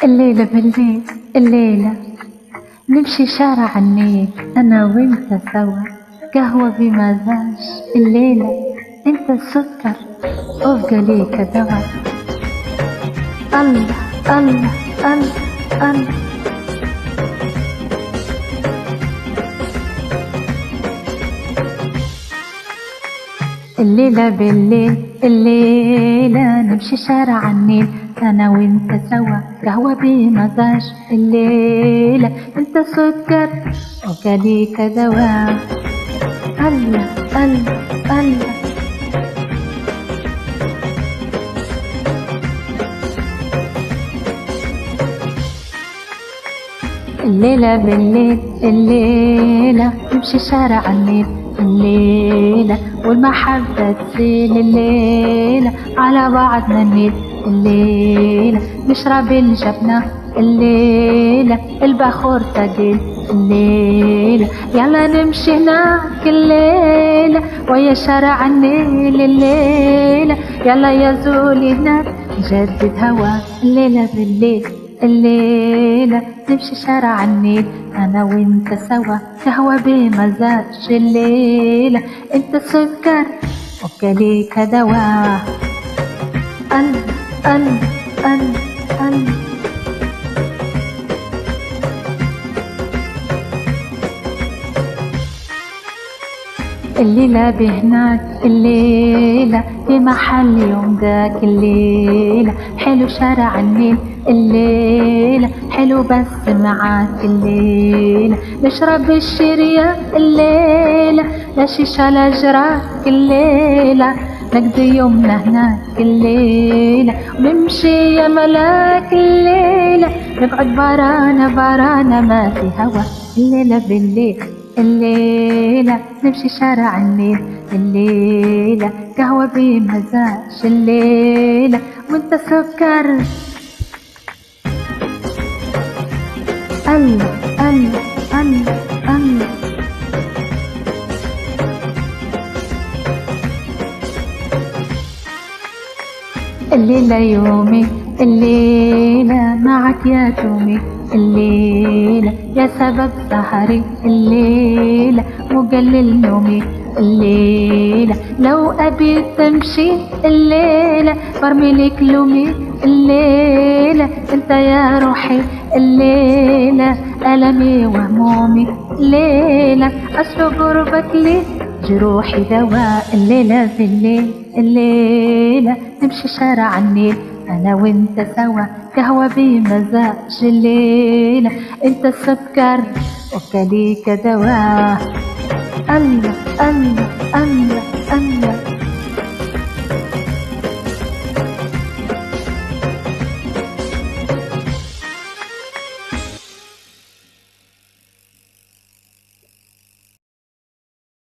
الليلة بالليل الليلة نمشي شارع النيل أنا وأنت سوا، قهوة بمزاج الليلة، أنت السكر أبقى ليك دوا. الله الله الله الله. الليلة بالليل الليلة نمشي شارع النيل أنا وأنت سوا، قهوة بمزاج الليلة، أنت سكر وكليك دواء. الله الله الله. الليلة بالليل الليلة نمشي شارع النيل الليلة، والمحبة تسيل الليلة، على بعضنا نميل الليلة، نشرب الجبنة الليلة، البخور تقيل الليلة، يلا نمشي هناك الليلة ويا شارع النيل الليلة، يلا يا زولي هناك نجدد هوا. الليلة بالليل الليلة نمشي شارع النيل أنا وأنت سوا، قهوة بمزاج الليلة، أنت سكر وكليك دواء. الله الله الله الله. الليلة بهناك الليلة في محل يوم ذاك الليلة، حلو شارع النيل الليلة، حلو بس معاك الليلة، نشرب الشرية الليلة، لا شيشة لا جراك الليلة، نقضي يومنا هناك الليلة، ونمشي يا ملاك الليلة، نقعد بارانا بارانا ما في هوا. الليلة بالليل الليلة نمشي شارع النيل الليلة، قهوة بمزاج الليلة، وانت سكر. الله الله الله الله. الليلة يومي الليلة معك يا تومي الليلة، يا سبب سهري الليلة، مقلل نومي الليلة، لو أبي تمشي الليلة برمي لك لومي الليلة، انت يا روحي الليلة، ألمي وهمومي الليلة، أصل قربك لي جروحي دواء. الليلة بالليل الليلة نمشي شارع النيل أنا وأنت سوا، قهوة بمزاج الليلة، أنت السكر وكليك دواء. الله الله الله الله.